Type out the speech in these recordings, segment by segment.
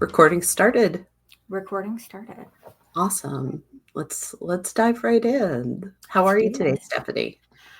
Recording started. Recording started. Awesome. Let's dive right in. How Let's are you do today, it. Stephanie?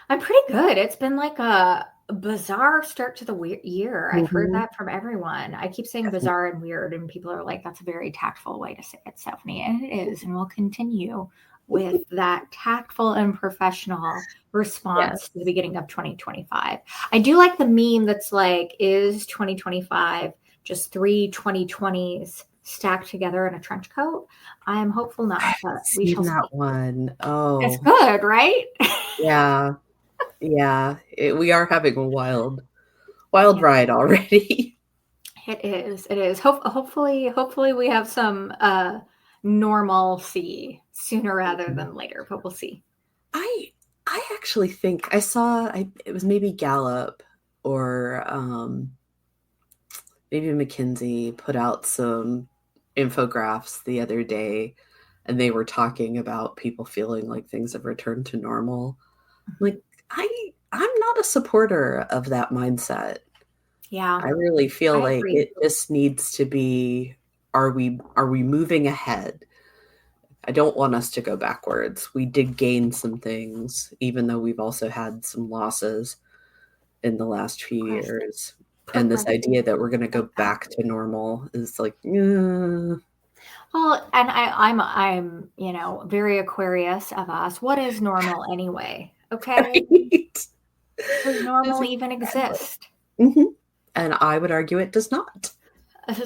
I'm pretty good. It's been like a bizarre start to the year. I've heard Mhm. that from everyone. I keep saying Definitely. bizarre and weird, and people are like, that's a very tactful way to say it, Stephanie. And it is. And we'll continue with that tactful and professional response to the Yes. beginning of 2025. I do like the meme that's like, is 2025 just three 2020s stacked together in a trench coat? I am hopeful not, but we Seen shall that see. one. It's Oh, good, right? yeah. Yeah. We are having a wild Yeah, ride already. it is. It is. Hopefully we have some normalcy sooner rather than later, but we'll see. I I actually think it was maybe Gallup or maybe McKinsey put out some infographics the other day, and they were talking about people feeling like things have returned to normal. Like, I'm not a supporter of that mindset. Yeah, I really feel I like agree. it just needs to be, are we moving ahead? I don't want us to go backwards. We did gain some things, even though we've also had some losses in the last few Progress, years. And this progress idea that we're going to go like that. back to normal is like, Well, and I'm very Aquarius of us. What is normal anyway? Okay, right? does That's normal even exactly. exist? Mhm. And I would argue it does not.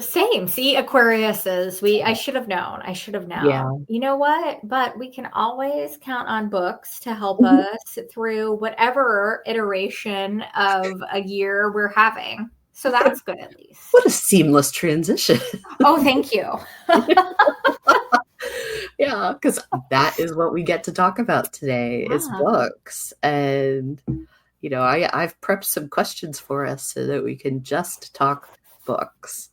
Same. See, Aquariuses. I should have known. I should have known. Yeah. You know what? But we can always count on books to help Mhm. us through whatever iteration of a year we're having. So that's good at What least. a seamless transition. Oh, thank you. Yeah, because that is what we get to talk about today is Yeah. books. And, I've prepped some questions for us so that we can just talk books.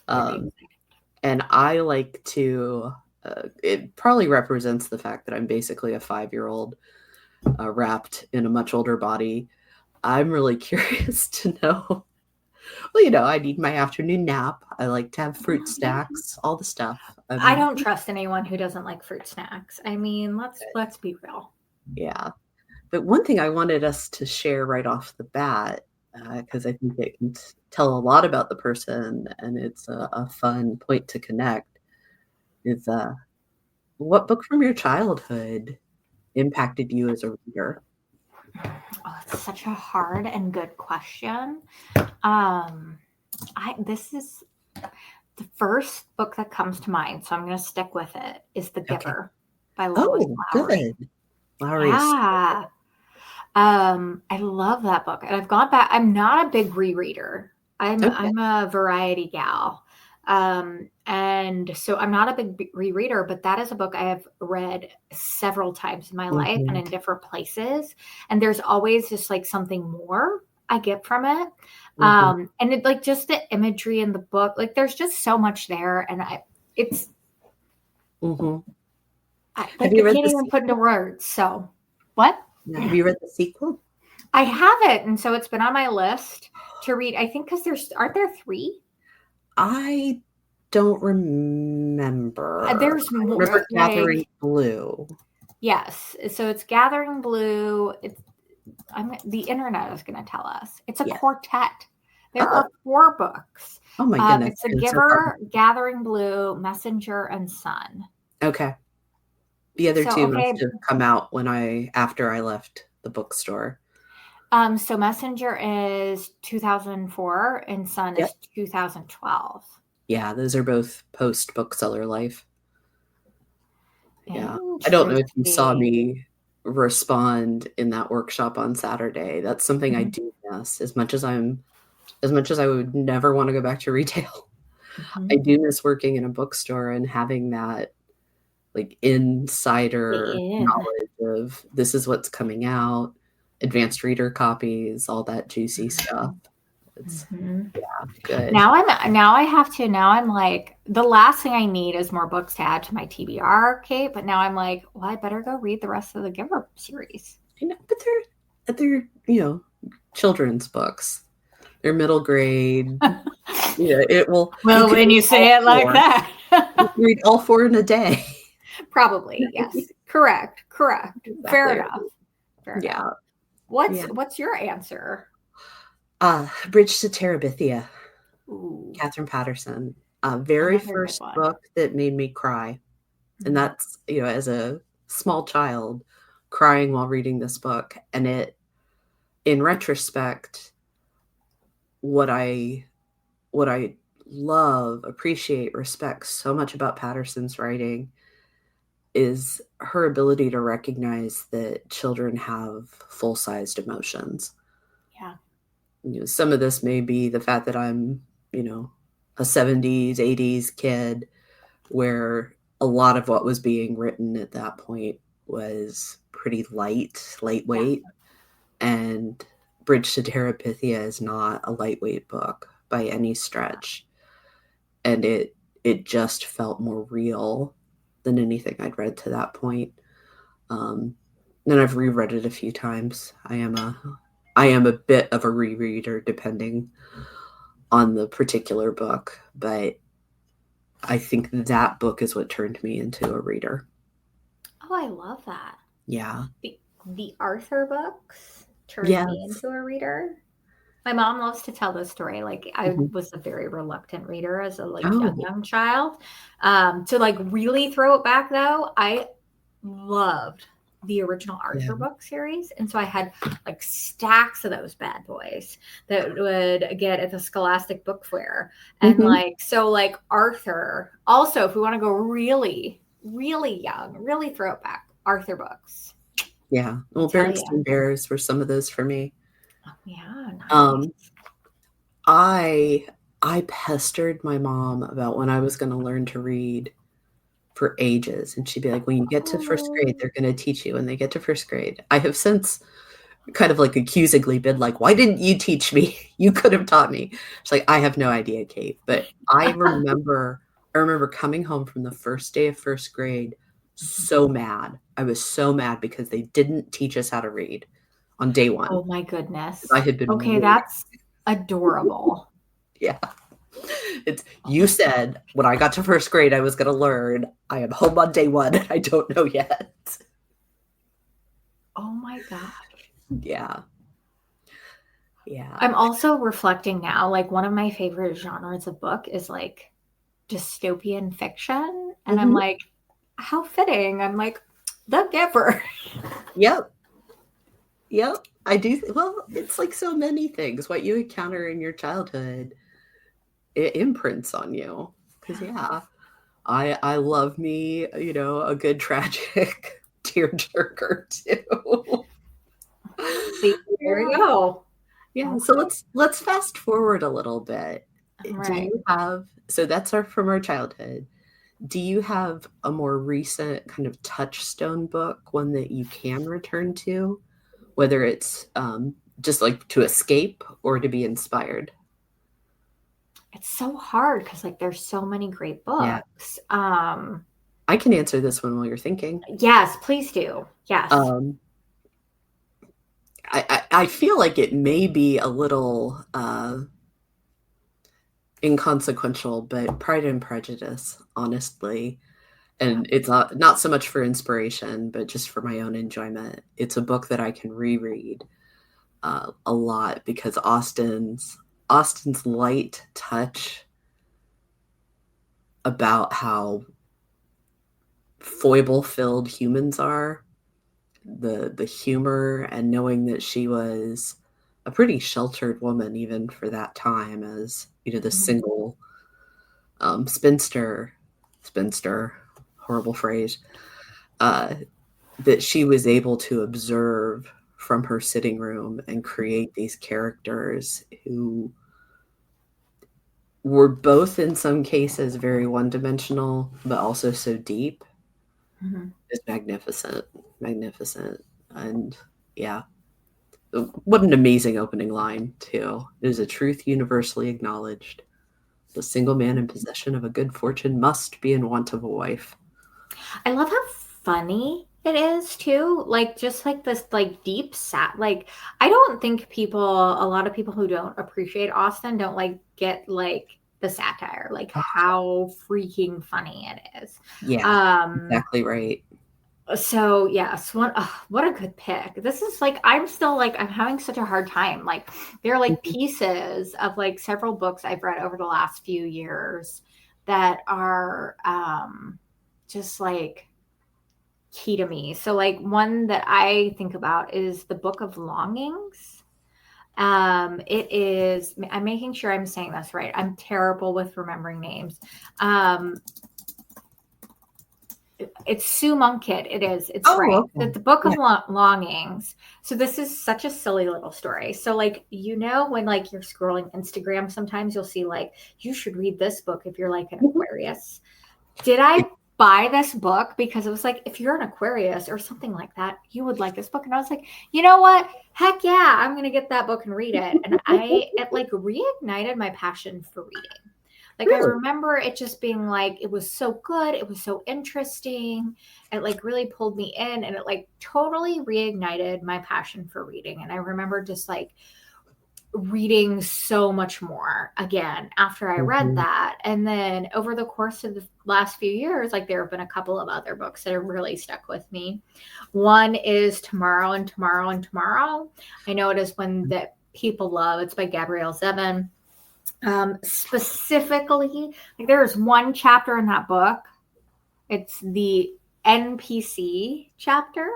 Very Um, and I like to, it probably represents the fact that I'm basically a 5-year-old wrapped in a much older body. I'm really curious to know. Well, I need my afternoon nap. I like to have fruit excited. snacks, all the stuff. I don't trust anyone who doesn't like fruit snacks. I mean, let's be real. Yeah. But one thing I wanted us to share right off the bat, because I think it can tell a lot about the person and it's a fun point to connect, is what book from your childhood impacted you as a reader? Oh, it's such a hard and good question. Um, this is the first book that comes to mind, so I'm going to stick with it, is The Okay. Giver by Lois Oh, Lowry. good. Lowry is so Yeah. I love that book. And I've gone back. I'm not a big rereader. good. Okay. I'm a variety gal. And so I'm not a big rereader, but that is a book I have read several times in my life and Mhm, in different places. And there's always just like something more I get from it. mhm, And it like just the imagery in the book, like there's just so much there. And it's mhm. like Have I you read can't the even put into sequel? words. So what? Yeah, have you read the sequel? I haven't, and so it's been on my list to read. I think because aren't there three? I don't remember. There's I more. remember Like Gathering Blue. yes, so it's Gathering Blue. The internet is going to tell us it's a Yeah. quartet. There Oh, are four books. oh my goodness. It's The I'm so far Giver, behind. Gathering Blue, Messenger, and Sun. Okay. The other So two must okay, have come out after I left the bookstore. so Messenger is 2004 and Sun Yep. is 2012. Yeah, those are both post bookseller life. Yeah. I don't know if you saw Interesting. me respond in that workshop on Saturday. That's something I Mhm, do miss as much as I would never want to go back to retail. I mhm. do miss working in a bookstore and having that like The insider in. knowledge of this is what's coming out, advanced reader copies, all that juicy stuff. It's Mhm. good. Now I have to now I'm like the last thing I need is more books to add to my TBR, Kate. But now I'm like, well, I better go read the rest of the Giver series. But they're children's books. They're middle grade. Yeah, it will. You Well, could when read you all say it like four. that. You can read all four in a day. Probably, yes. Correct. Fair Exactly. enough. Fair enough. Yeah. Yeah. What's your answer? Bridge to Terabithia, Ooh, Catherine Patterson. Very another good first one. book that made me cry. And Mhm. that's, as a small child, crying while reading this book. And in retrospect, what I love, appreciate, respect so much about Patterson's writing is her ability to recognize that children have full-sized emotions. Yeah. Some of this may be the fact that I'm, a 70s, 80s kid where a lot of what was being written at that point was pretty Yeah. lightweight. And Bridge to Terabithia is not a lightweight book by any stretch. And it just felt more real than anything I'd read to that point. And I've reread it a few times. I am a bit of a rereader depending on the particular book, but I think that book is what turned me into a reader. Oh, I love that. Yeah. The Arthur books turned me Yes. into a reader. My mom loves to tell this story. Like I Mhm. was a very reluctant reader as a Oh, young child. To really throw it back though, I loved the original yeah. Arthur book series. And so I had like stacks of those bad boys that would get at the Scholastic Book Fair. And Mhm. Arthur, also, if we want to go really, really young, really throw it back, Arthur books. Yeah. I Well, tell you. Berenstain Bears were some of those for me. Yeah, nice. Um, I I pestered my mom about when I was going to learn to read for ages, and she'd be like, "When you get to first grade, Oh, they're going to teach you." When they get to first grade, I have since kind of like accusingly been like, "Why didn't you teach me? You could have taught me." She's like, "I have no idea, Kate." But I remember coming home from the first day of first grade so mad. I was so mad because they didn't teach us how to read on day one. oh my goodness. I had been Okay, warned. that's adorable. Yeah. You said when I got to first grade I was going to learn. I am home on day one and I don't know yet. Oh my gosh. Yeah. Yeah. I'm also reflecting now, like one of my favorite genres of book is like dystopian fiction. And I'm Mhm. like, how fitting. I'm like, The Giver. Yep. Yep. I do. Well, it's like so many things. What you encounter in your childhood, it imprints on you. Because, yeah, I love me, a good tragic tearjerker too. See, there we Yeah. go. Yeah. So Okay. let's fast forward a little bit. All Do right. you have, so that's from our childhood. Do you have a more recent kind of touchstone book, one that you can return to, whether it's just like to escape or to be inspired? It's so hard because there's so many great Yeah, books. I can answer this one while you're thinking. Yes, please do. Yes. Um, I feel like it may be a little inconsequential, but Pride and Prejudice, honestly, Yeah. and it's not so much for inspiration, but just for my own enjoyment. It's a book that I can reread a lot because Austen's light touch about how foible filled humans are, the humor, and knowing that she was a pretty sheltered woman even for that time, as the Mhm. single spinster, horrible phrase, uh, that she was able to observe from her sitting room and create these characters who were both in some cases very one-dimensional, but also so deep. Mhm. It's magnificent, magnificent. And yeah, what an amazing opening line, too. It is a truth universally acknowledged. The single man in possession of a good fortune must be in want of a wife. I love how funny it is too. Just this deep sat I don't think a lot of people who don't appreciate Austen don't get the satire, like how freaking funny it is. Yeah, exactly right. So yes, what a good pick. This is like, I'm still like, I'm having such a hard time. Like there are like Mhm. pieces of like several books I've read over the last few years that are just like key to me. So like one that I think about is the Book of Longings. It is, I'm making sure I'm saying this right. I'm terrible with remembering names. It's Sue Monkit. It is. It's right. Oh, okay. The Book of Yeah. Longings. So this is such a silly little story. So like, when like you're scrolling Instagram, sometimes you'll see like, you should read this book if you're like an Mhm. Aquarius. Did I buy this book because it was like, if you're an Aquarius or something like that, you would like this book? And I was like, you know what? Heck yeah, I'm gonna get that book and read it. And it like reignited my passion for reading. Like I Really? remember it just being like, it was so good, it was so interesting. It like really pulled me in, and it like totally reignited my passion for reading. And I remember just like reading so much more again after I read Mhm. that. And then over the course of the last few years, like there have been a couple of other books that have really stuck with me. One is Tomorrow and Tomorrow and Tomorrow. I know it is one that people love. It's by Gabrielle Zevin. Specifically, like there is one chapter in that book. It's the NPC chapter.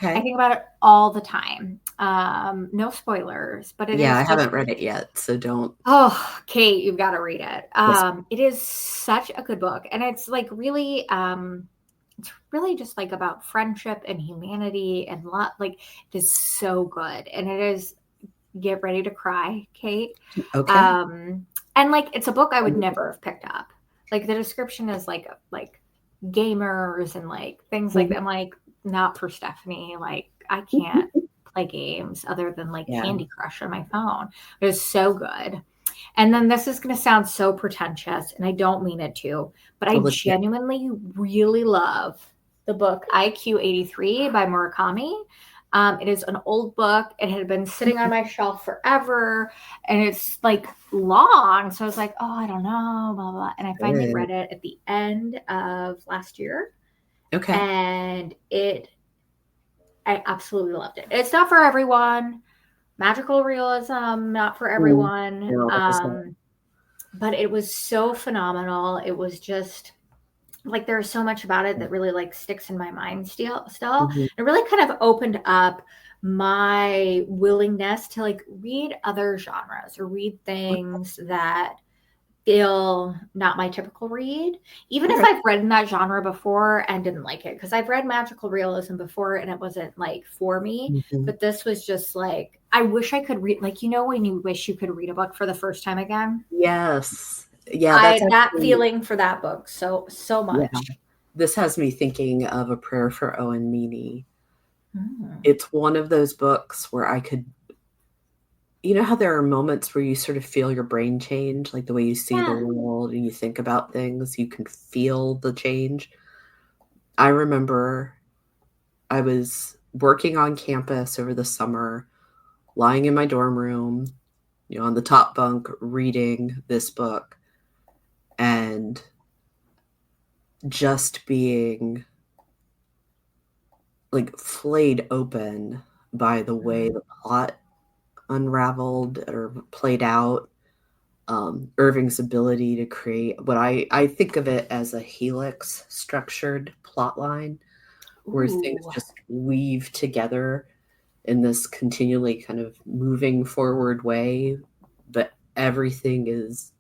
I Okay. think about it all the time. No spoilers, but it Yeah, I is just, haven't read it yet, so don't. oh, Kate, you've got to read it. Yes. It is such a good book, and it's like really, it's really just like about friendship and humanity and love. Like it is so good, and it is, get ready to cry, Kate. Okay. Um, and like it's a book I would never have picked up. Like the description is like gamers and like things like that. Mhm. I'm like, not for Stephanie. Like I can't play games other than like Yeah. Candy Crush on my phone. It is so good. And then this is going to sound so pretentious, and I don't mean it to, but I Well, let's get. genuinely really love the book IQ 83 by Murakami. It is an old book. It had been sitting on my shelf forever, and it's like long. So I was like, oh, I don't know, blah, blah. And I finally Good. read it at the end of last year, Okay. and I absolutely loved it. It's not for everyone. Magical realism, not for Mm. everyone. No, it's not. But it was so phenomenal. It was just like there's so much about it that really like sticks in my mind still. Mhm. It really kind of opened up my willingness to like read other genres or read things that feel not my typical read, even if Okay. I've read in that genre before and didn't like it, because I've read magical realism before and it wasn't like for me. Mhm. But this was just like, I wish I could read, like, when you wish you could read a book for the first time again. Yes. Yeah, that's I that actually, feeling for that book so yeah. much. This has me thinking of A Prayer for Owen Meany. Mm. It's one of those books where I could, you know how there are moments where you sort of feel your brain change, like the way you see the Yeah. world and you think about things, you can feel the change. I remember I was working on campus over the summer, lying in my dorm room, on the top bunk, reading this book, and just being like flayed open by the way Mm. the plot unraveled or played out. Irving's ability to create what I think of it as a helix structured plot line where things Ooh, just weave together in this continually kind of moving forward way, but everything is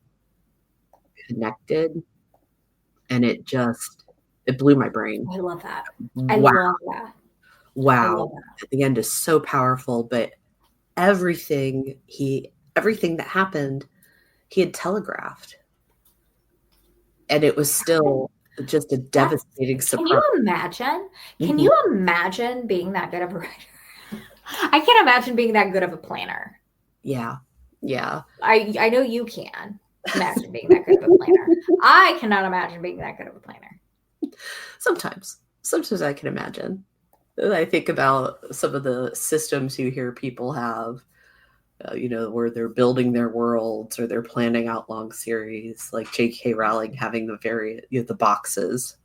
connected, and it blew my brain. I love that. I Wow, love that. I wow. love that. The end is so powerful, but everything that happened, he had telegraphed, and it was still just a That's, devastating can you surprise. imagine? Can Mhm. you imagine being that good of a writer? I can't imagine being that good of a planner. Yeah, yeah. I know you can imagine being that good of a planner. I cannot imagine being that good of a planner. Sometimes I can imagine. I think about some of the systems you hear people have, where they're building their worlds or they're planning out long series, like J.K. Rowling having the boxes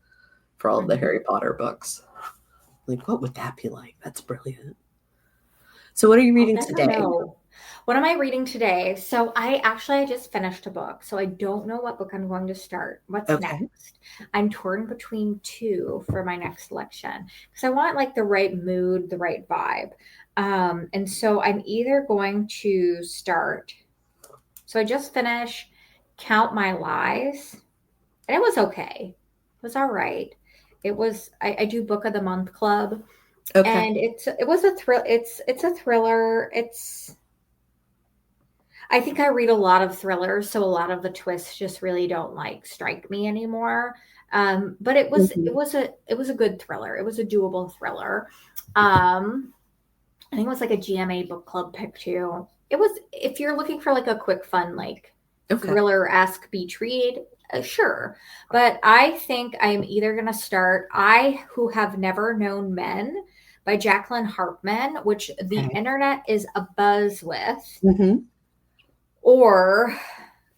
for all the Harry Potter books. Like, what would that be like? That's brilliant. So what are you reading today? Know. What am I reading today? So I just finished a book, so I don't know what book I'm going to start. What's next? I'm torn between two for my next selection because I want like the right mood, the right vibe. And so I'm either going to start. So I just finished Count My Lies, and it was okay. It was all right. It was I do book of the month club. Okay. And it was a thrill. It's a thriller. I think I read a lot of thrillers, so a lot of the twists just really don't like strike me anymore. But it was a good thriller. It was a doable thriller. I think it was like a GMA book club pick too. It was if you're looking for like a quick fun like thriller-esque beach read, sure. But I think I'm either gonna start I Who Have Never Known Men by Jacqueline Harpman, which the internet is abuzz with. Or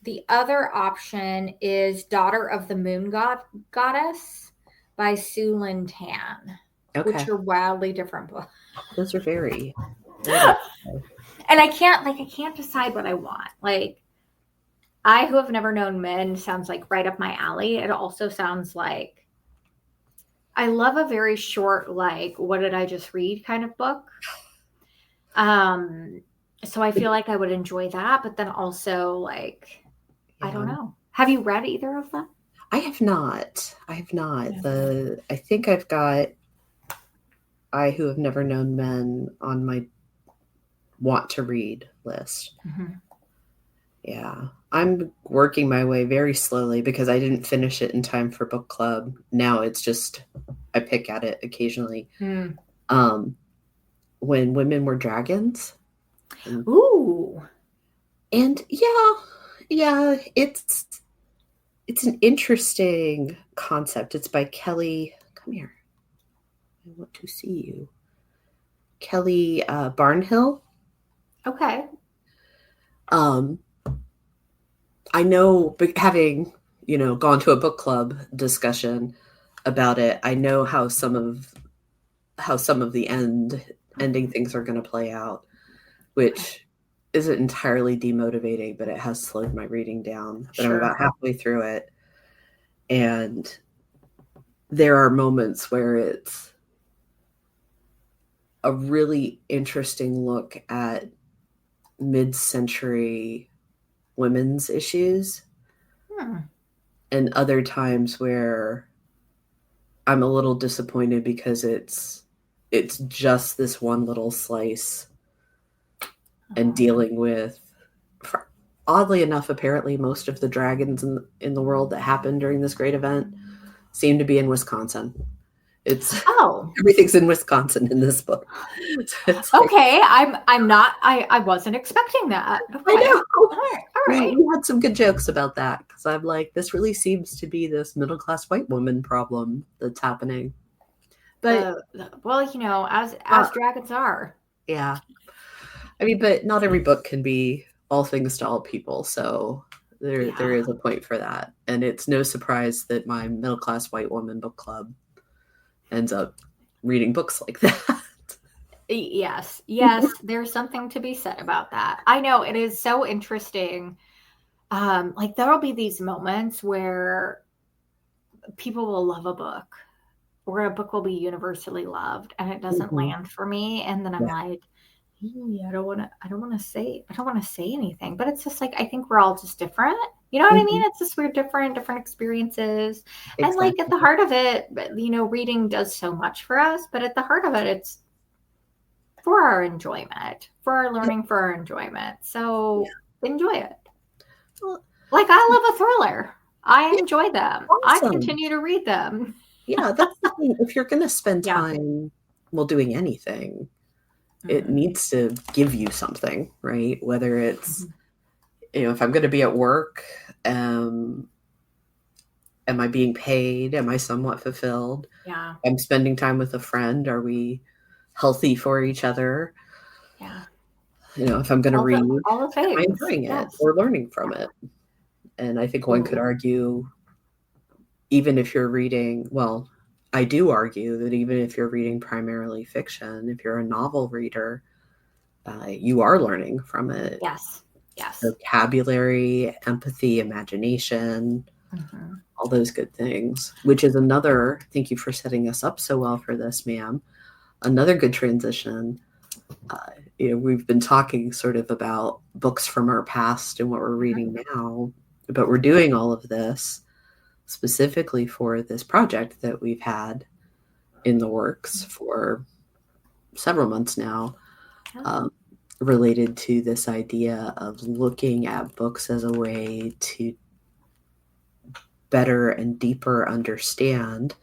the other option is Daughter of the Moon Goddess by Sue Lynn Tan, which are wildly different books. Those are very and I can't decide what I want. Like I Who Have Never Known Men sounds like right up my alley. It also sounds like I love a very short, like, what did I just read kind of book. So I feel like I would enjoy that, but then also like, I don't know. Have you read either of them? I have not. Yeah. I think I've got I Who Have Never Known Men on my want to read list. Yeah. I'm working my way very slowly because I didn't finish it in time for book club. Now it's just, I pick at it occasionally. When Women Were Dragons. Ooh. And yeah, it's an interesting concept. It's by Kelly. Come here. I want to see you. Kelly Barnhill. Okay. I know, having gone to a book club discussion about it, I know how some of the ending things are going to play out, which isn't entirely demotivating, but it has slowed my reading down. But I'm about halfway through it, and there are moments where it's a really interesting look at mid-century women's issues, and other times where I'm a little disappointed because it's just this one little slice, and dealing with, oddly enough, apparently most of the dragons in the world that happened during this great event seem to be in Wisconsin. Everything's in Wisconsin in this book. So okay, I'm not. I wasn't expecting that. Okay. I know. All right. You had some good jokes about that because I'm like, this really seems to be this middle class white woman problem that's happening. But well, as dragons are. Yeah, I mean, but not every book can be all things to all people. So there is a point for that, and it's no surprise that my middle class white woman book club ends up reading books like that. Yes, there's something to be said about that. I know it is so interesting. Like there'll be these moments where people will love a book, where a book will be universally loved, and it doesn't land for me, and then I'm like, I don't want to say anything, but it's just like I think we're all just different. You know what I mean? It's just we're different experiences. Exactly. And like at the heart of it, reading does so much for us, but at the heart of it, it's for our enjoyment, for our learning, for our enjoyment. So enjoy it. Well, like I love a thriller. I enjoy them. Awesome. I continue to read them. Yeah, that's the thing. If you're going to spend time doing anything, it needs to give you something, right? Whether it's, if I'm going to be at work, am I being paid? Am I somewhat fulfilled? Yeah. I'm spending time with a friend. Are we healthy for each other? Yeah. If I'm going to read, all the am I things. enjoying it Yes. or learning from it? And I think one could Totally. argue, even if you're reading, well, I do argue that even if you're reading primarily fiction, if you're a novel reader, you are learning from it. Yes. Yes. Vocabulary, empathy, imagination, Mm-hmm. all those good things, which is another, thank you for setting us up so well for this, ma'am. Another good transition. We've been talking sort of about books from our past and what we're reading now, but we're doing all of this specifically for this project that we've had in the works for several months now, related to this idea of looking at books as a way to better and deeper understand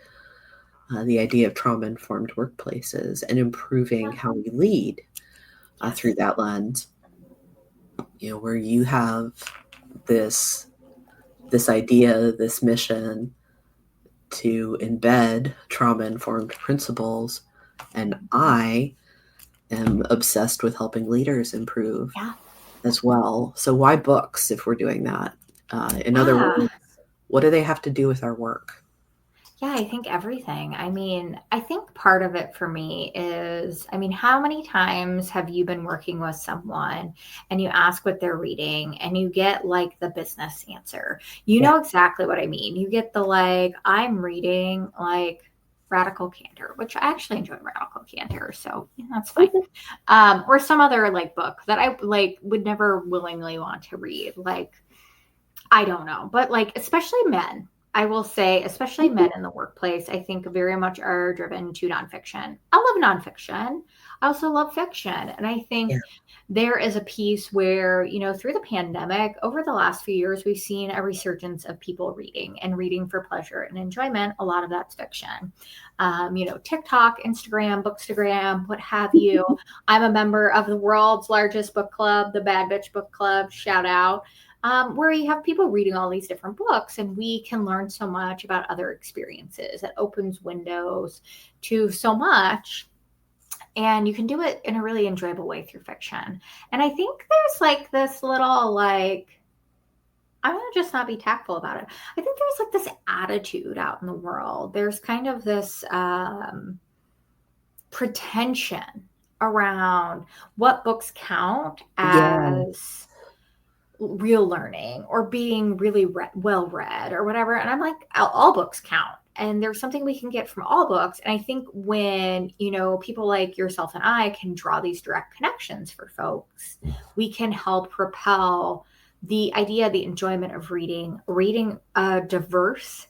the idea of trauma-informed workplaces and improving how we lead through that lens. Where you have this idea, this mission to embed trauma-informed principles, and I am obsessed with helping leaders improve as well. So why books if we're doing that? In other words, what do they have to do with our work? Yeah, I think everything. I mean, I think part of it for me is, how many times have you been working with someone and you ask what they're reading and you get like the business answer? You know exactly what I mean. You get the like, I'm reading like Radical Candor, which I actually enjoy Radical Candor, so that's fine. Or some other like book that I like would never willingly want to read. Like, I don't know, but like, especially men. I will say, especially men in the workplace, I think very much are driven to nonfiction. I love nonfiction. I also love fiction. And I think there is a piece where, through the pandemic, over the last few years, we've seen a resurgence of people reading and reading for pleasure and enjoyment. A lot of that's fiction. TikTok, Instagram, Bookstagram, what have you. I'm a member of the world's largest book club, the Bad Bitch Book Club, shout out. Where you have people reading all these different books, and we can learn so much about other experiences. It opens windows to so much, and you can do it in a really enjoyable way through fiction. And I think there's like this little like, I'm going to just not be tactful about it. I think there's like this attitude out in the world. There's kind of this pretension around what books count as real learning or being really well read or whatever. And I'm like, all books count. And there's something we can get from all books. And I think when, people like yourself and I can draw these direct connections for folks, we can help propel the idea, the enjoyment of reading a diverse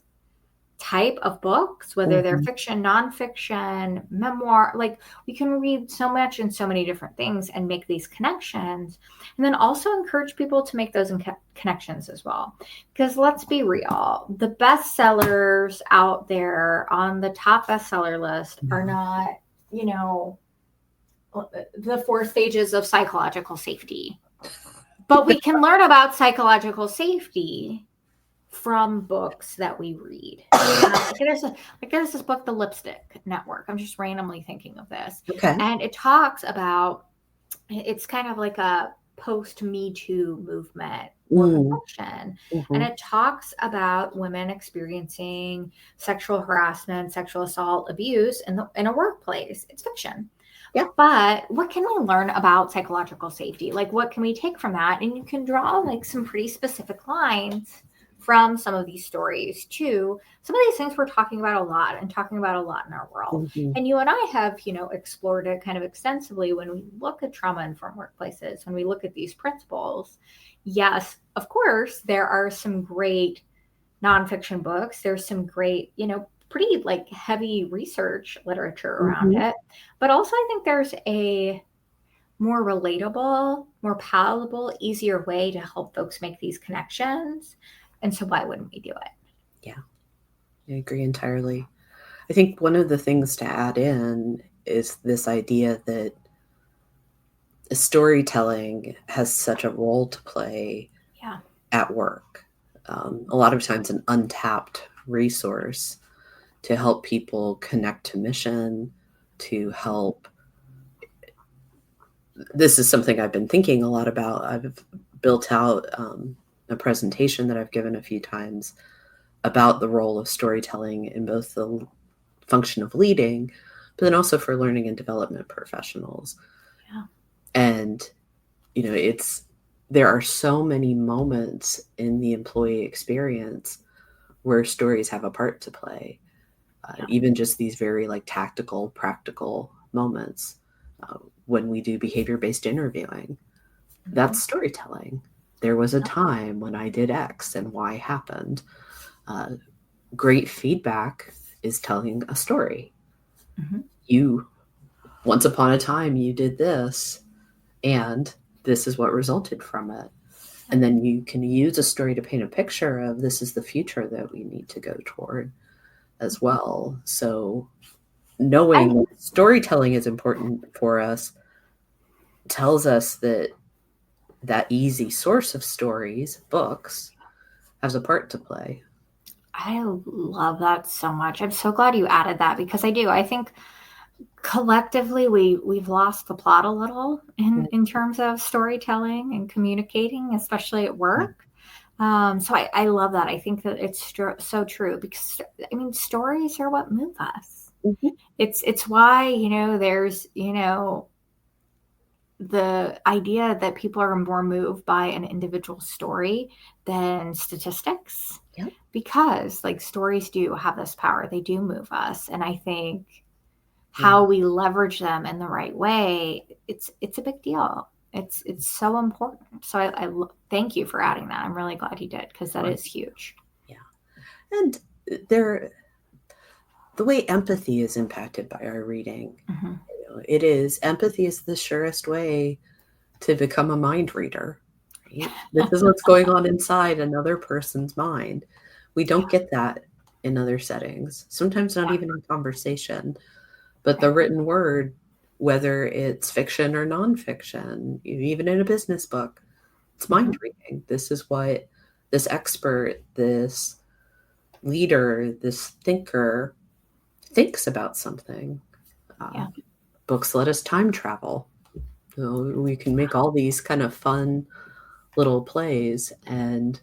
type of books, whether they're fiction, nonfiction, memoir. Like, we can read so much and so many different things and make these connections, and then also encourage people to make those connections as well. Because let's be real, the bestsellers out there on the top bestseller list are not, the 4 stages of psychological safety. But we can learn about psychological safety from books that we read. There's this book, The Lipstick Network. I'm just randomly thinking of this. Okay. And it talks about, it's kind of like a post Me Too movement work of fiction. And it talks about women experiencing sexual harassment, sexual assault, abuse in a workplace. It's fiction. Yeah. But what can we learn about psychological safety? Like, what can we take from that? And you can draw like some pretty specific lines from some of these stories to some of these things we're talking about a lot in our world. And you and I have, explored it kind of extensively when we look at trauma-informed workplaces, when we look at these principles. Yes, of course, there are some great nonfiction books. There's some great, pretty like heavy research literature around it. But also I think there's a more relatable, more palatable, easier way to help folks make these connections. And so why wouldn't we do it? Yeah, I agree entirely. I think one of the things to add in is this idea that storytelling has such a role to play at work. A lot of times an untapped resource to help people connect to mission, to help this is something I've been thinking a lot about. I've built out a presentation that I've given a few times about the role of storytelling in both the function of leading, but then also for learning and development professionals. Yeah. And, there are so many moments in the employee experience where stories have a part to play. Even just these very tactical, practical moments. When we do behavior-based interviewing, that's storytelling. There was a time when I did X and Y happened. Great feedback is telling a story. Once upon a time, you did this, and this is what resulted from it. And then you can use a story to paint a picture of this is the future that we need to go toward as well. So knowing storytelling is important for us tells us that easy source of stories, books, has a part to play. I love that so much. I'm so glad you added that, because I do. I think collectively we've lost the plot a little in terms of storytelling and communicating, especially at work. So I love that. I think that it's so true, because I mean, stories are what move us. It's why, there's, the idea that people are more moved by an individual story than statistics. Because stories do have this power. They do move us. And I think how we leverage them in the right way, it's a big deal. It's so important. So I thank you for adding that. I'm really glad you did, because that is huge. Yeah. And the way empathy is impacted by our reading, empathy is the surest way to become a mind reader. Right? This is what's going on inside another person's mind. We don't get that in other settings, sometimes not even in conversation, but the written word, whether it's fiction or nonfiction, even in a business book, it's mind reading. This is what this expert, this leader, this thinker thinks about something. Books let us time travel. We can make all these kind of fun little plays, and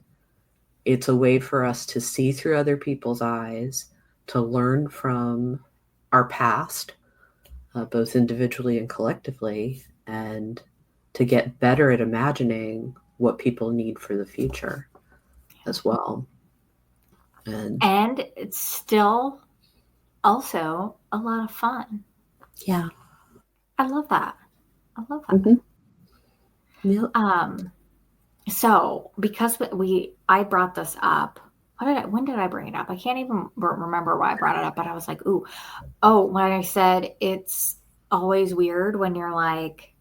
it's a way for us to see through other people's eyes, to learn from our past, both individually and collectively, and to get better at imagining what people need for the future as well. And it's still also a lot of fun. Yeah. I love that. So because I brought this up, when did I bring it up? I can't even remember why I brought it up, but I was like, when I said it's always weird when you're like,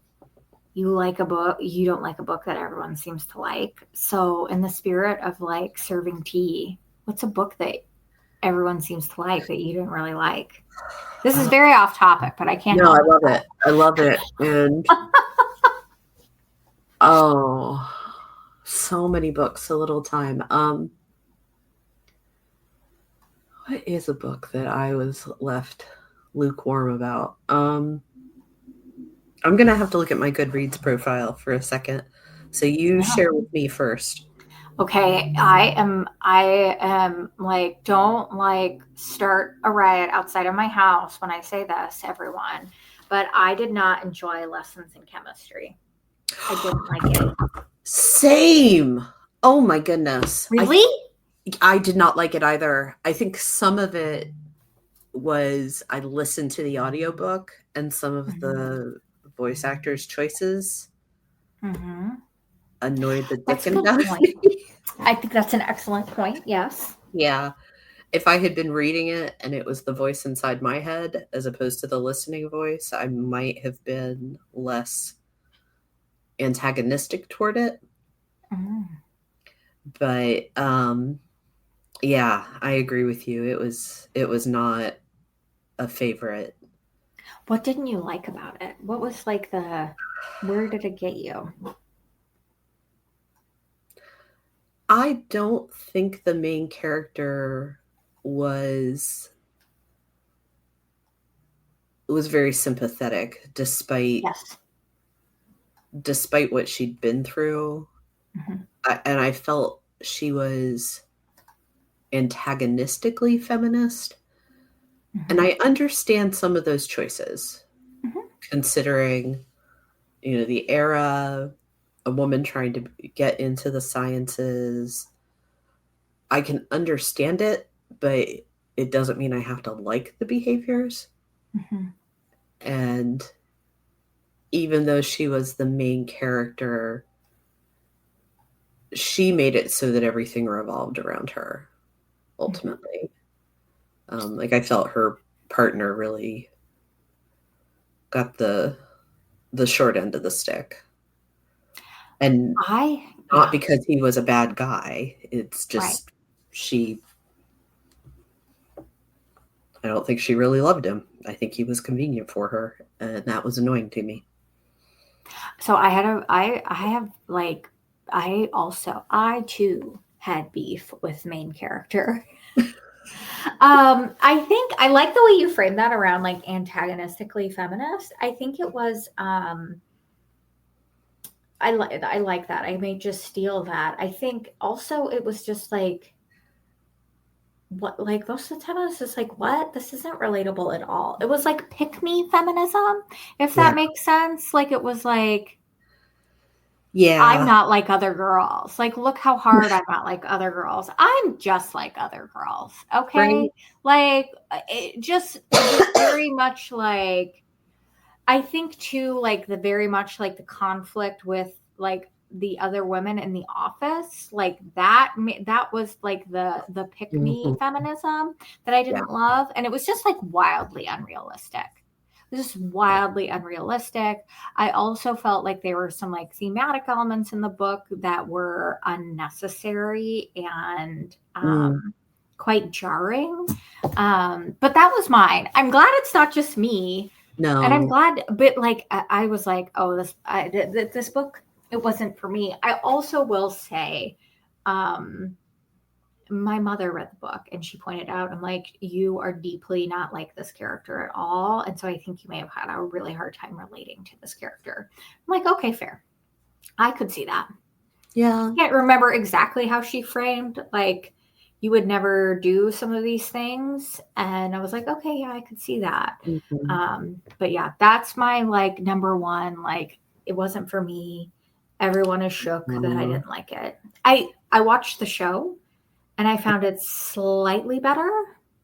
you like a book, you don't like a book that everyone seems to like. So in the spirit of serving tea, what's a book that everyone seems to like that you didn't really like? This is very off topic, but I can't. No, I love it. I love it. And so many books, so little time. What is a book that I was left lukewarm about? I'm gonna have to look at my Goodreads profile for a second. So you share with me first. Okay, I am don't start a riot outside of my house when I say this, everyone. But I did not enjoy Lessons in Chemistry. I didn't like it. Same. Oh my goodness. Really? I did not like it either. I think some of it was I listened to the audiobook, and some of the voice actors' choices annoyed the dickens out of me. I think that's an excellent point. Yes. Yeah. If I had been reading it and it was the voice inside my head as opposed to the listening voice, I might have been less antagonistic toward it. But yeah, I agree with you. It was not a favorite. What didn't you like about it? What was where did it get you? I don't think the main character was very sympathetic, despite despite what she'd been through, Mm-hmm. and I felt she was antagonistically feminist. And Mm-hmm. I understand some of those choices, Mm-hmm. considering, the era, a woman trying to get into the sciences. I can understand it, but it doesn't mean I have to like the behaviors. Mm-hmm. And even though she was the main character, she made it so that everything revolved around her Mm-hmm. ultimately. Like I felt her partner really got the short end of the stick. And not Yeah, because he was a bad guy. It's right. just she I don't think she really loved him. I think he was convenient for her, and that was annoying to me. So I have like, I too had beef with main character. I think I like the way you framed that around like antagonistically feminist. I think it was, I like that. I may just steal that. I think also it was just like, what, like most of the time I was just like, what? This isn't relatable at all. It was like pick me feminism, if Yeah. that makes sense. Like it was like, I'm Yeah. not like other girls. Like, look how hard I'm not like other girls. I'm just like other girls. Right? Okay. Like, it was very much like, I think too, like the very much like the conflict with like the other women in the office, like that was like the pick me Mhm. feminism that I Yeah. didn't love, and it was just like wildly unrealistic. It was just wildly unrealistic. I also felt like there were some like thematic elements in the book that were unnecessary and Mm, quite jarring. But that was mine. I'm glad it's not just me, and I'm no. glad, but like I was like, oh, this book, it wasn't for me. I also will say, um, my mother read the book and she pointed out, I'm like, you are deeply not like this character at all, and so I think you may have had a really hard time relating to this character. I'm like, okay, fair. I could see that. Yeah. Can't remember exactly how she framed like you would never do some of these things, and I was like, okay, yeah, I could see that. Mhm. But yeah, that's my like number one. Like, it wasn't for me. Everyone is shook that I Uh, didn't like it. I watched the show and I found it slightly better,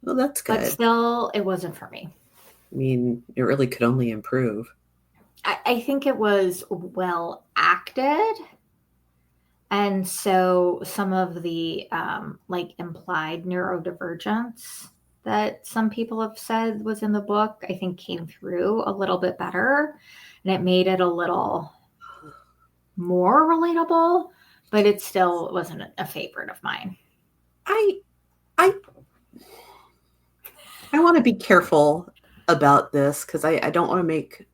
well, that's but good. still it wasn't for me. I mean, it really could only improve. I think it was well acted. And so some of the like implied neurodivergence that some people have said was in the book, I think came through a little bit better, and it made it a little more relatable, but it still wasn't a favorite of mine. I I I want to be careful about this because I don't want to make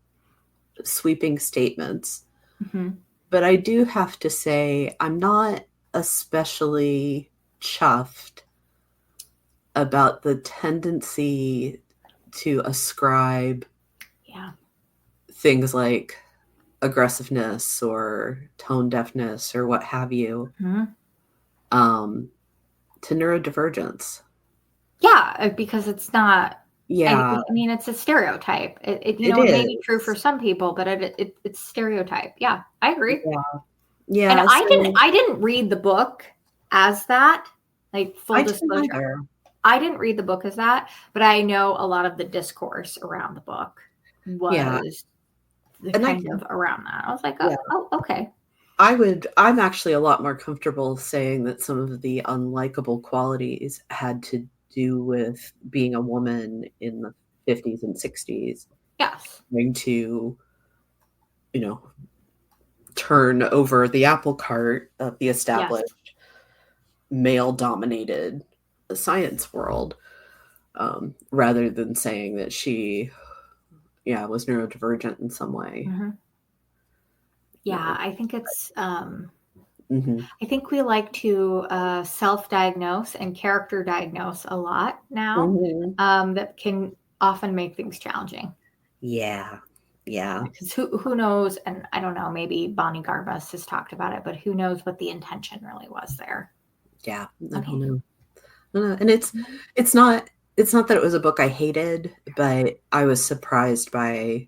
sweeping statements. Mm-hmm. But I do have to say I'm not especially chuffed about the tendency to ascribe Yeah. things like aggressiveness or tone deafness or what have you, Mm-hmm. um, to neurodivergence. Yeah, because it's not. Yeah, I mean, it's a stereotype. it It may be true for is. some people, but it's stereotype. Yeah, I agree. Yeah. And Yeah, so I didn't read the book as that. Like, full I didn't disclosure, either. I didn't read the book as that, but I know a lot of the discourse around the book Yeah, was the and I kind can of around that. I was like, yeah. okay. I'm actually a lot more comfortable saying that some of the unlikable qualities had to do with being a woman in the 50s and 60s, Yes. trying to, you know, turn over the apple cart of the Yes. established male dominated science world, rather than saying that she, yeah, was neurodivergent in some way. Hmm. Yeah, No. I think it's Hmm. I think we like to self-diagnose and character diagnose a lot now. Hmm. That can often make things challenging. Yeah. Yeah. Because who knows, and I don't know, maybe Bonnie Garbus has talked about it, but who knows what the intention really was there. Yeah. I I don't mean, know. And it's not that it was a book I hated, but I was surprised by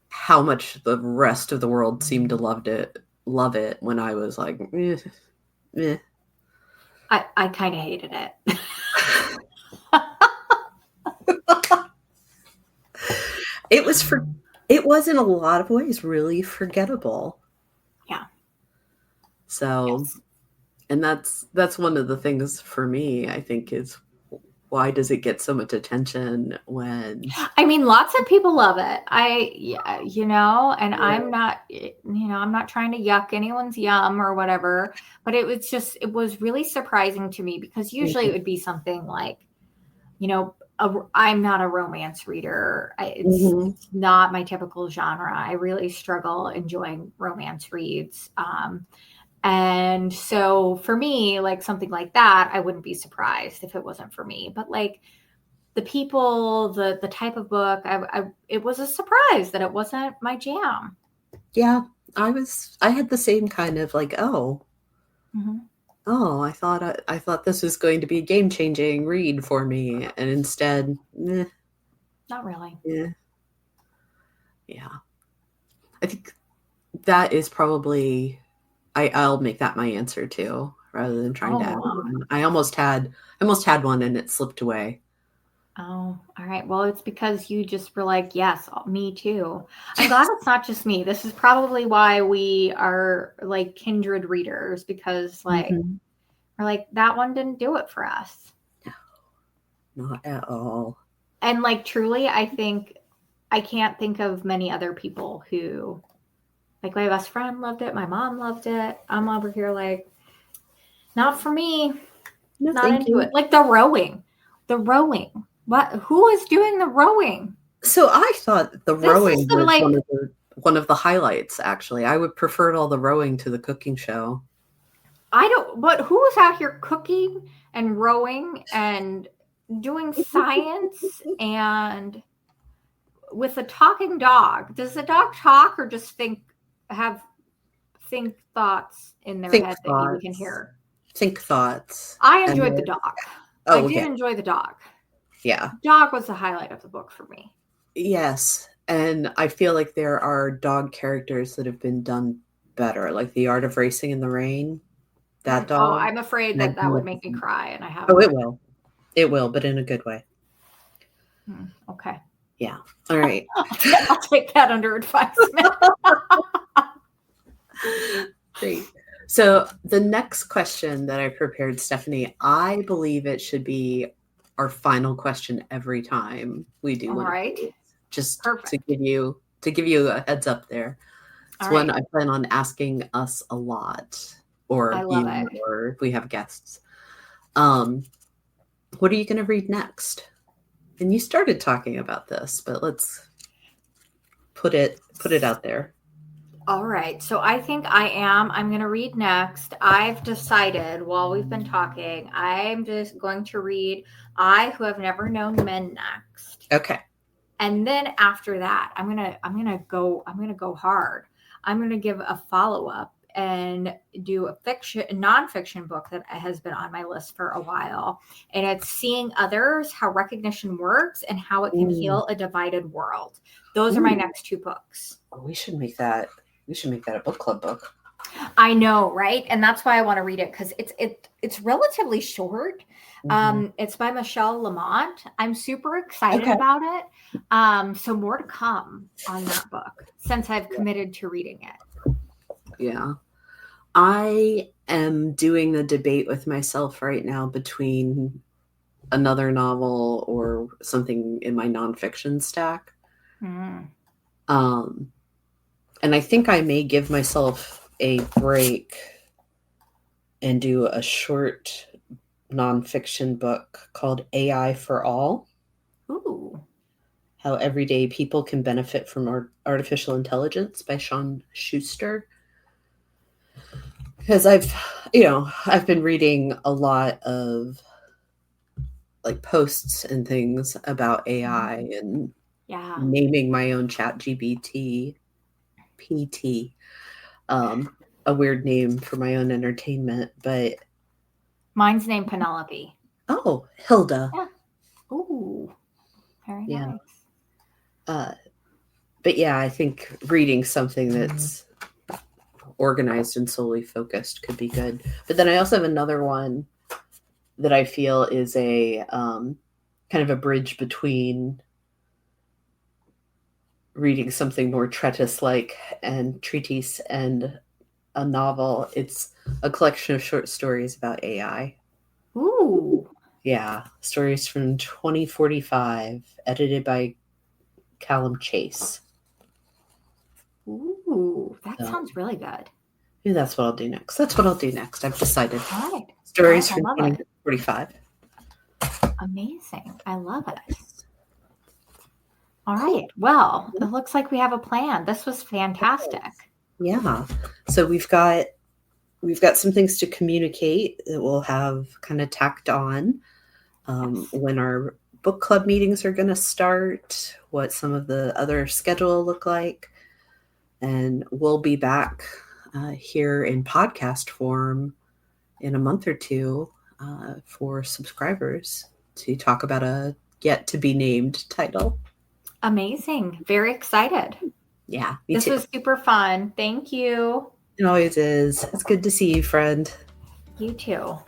how much the rest of the world seemed to love it when I was like, eh. I kind of hated it. It was in a lot of ways really forgettable. Yeah. So, Yes. and that's one of the things for me, I think, is why does it get so much attention when I mean, lots of people love it. And yeah. I'm not trying to yuck anyone's yum or whatever, but it was really surprising to me because usually it would be something like, I'm not a romance reader. Mhm. It's not my typical genre. I really struggle enjoying romance reads. And so for me, like something like that, I wouldn't be surprised if it wasn't for me. But like the people, the type of book, it was a surprise that it wasn't my jam. Yeah, I had the same kind of like, Mm-hmm. I thought this was going to be a game-changing read for me, and instead, Not really. yeah, yeah. I think that is probably I'll make that my answer too, rather than trying to add Oh, one. I almost had one and it slipped away. oh, all right. Well, it's because you just were like, yes, me too. I'm glad it's not just me. This is probably why we are like kindred readers because like Mhm. we're like that one didn't do it for us. Not at all. And like truly, I can't think of many other people who like my best friend loved it, my mom loved it. I'm over here like not for me, No, not thank into it. you. Like the rowing. The rowing. What who is doing the rowing? So I thought the This is rowing the was like one of the highlights, actually. I would prefer all the rowing to the cooking show. I don't but who is out here cooking and rowing and doing science and with a talking dog? Does the dog talk or just think thoughts in their Think head that we can thoughts. hear? Think thoughts. I And enjoyed the then, dog. I oh did yeah. enjoy the dog. Yeah. Dog was the highlight of the book for me. Yes. And I feel like there are dog characters that have been done better, like The Art of Racing in the Rain. That Oh, dog. I'm afraid that that would make me Magnificent. cry, and I Oh, haven't it read will. It will, but in a good way. it. Okay. Yeah. All right. I'll take that under advisement. Great. So the next question that I prepared, Stephanie, I believe it should be our final question every time we do All one of right. these, just Perfect. to give you a heads up there. It's All one right. I plan on asking us a lot, I or love you, it. or if we have guests. Um, what are you going to read next? And you started talking about this, but let's put it out there. All right. So I think I'm going to read next. I've decided while we've been talking, I'm just going to read I Who Have Never Known Men next. Okay. And then after that, I'm going to go hard. I'm going to give a follow-up and do a nonfiction book that has been on my list for a while. And it's Seeing Others, How Recognition Works and How It Can Ooh. Heal a Divided World. Those are my Ooh. next two books. Oh, we should make that a book club book. I know, right? And that's why I want to read it because it's relatively short. Mhm. It's by Michelle Lamont. I'm super excited Okay. about it. So more to come on that book since I've committed to reading it. Yeah. I am doing a debate with myself right now between another novel or something in my nonfiction stack. Mm. Um, and I think I may give myself a break and do a short nonfiction book called AI for All: Ooh. How Everyday People Can Benefit from Artificial Intelligence by Sean Schuster. Because I've been reading a lot of like posts and things about AI, and Yeah. naming my own chat GBT PT, a weird name for my own entertainment, but Mine's named Penelope. oh, Hilda. Yeah. Ooh, very Yeah. nice. But yeah, I think reading something that's organized and solely focused could be good. But then I also have another one that I feel is a kind of a bridge between reading something more treatise-like and treatise and a novel. It's a collection of short stories about AI. Ooh. Yeah, stories from 2045, edited by Callum Chase. Ooh, that So sounds really good. maybe that's what I'll do next. That's what I'll do next. I've decided. All right. Stories I from love it. 2045. Amazing. I love it. Yes. All Cool. right. Well, it looks like we have a plan. This was fantastic. Yeah. So we've got some things to communicate that we'll have kind of tacked on Yes. when our book club meetings are going to start, what some of the other schedule look like, and we'll be back here in podcast form in a month or two for subscribers to talk about a yet to be named title. Amazing. Very excited. Yeah, me This too. was super fun. Thank you. It always is. It's good to see you, friend. You too.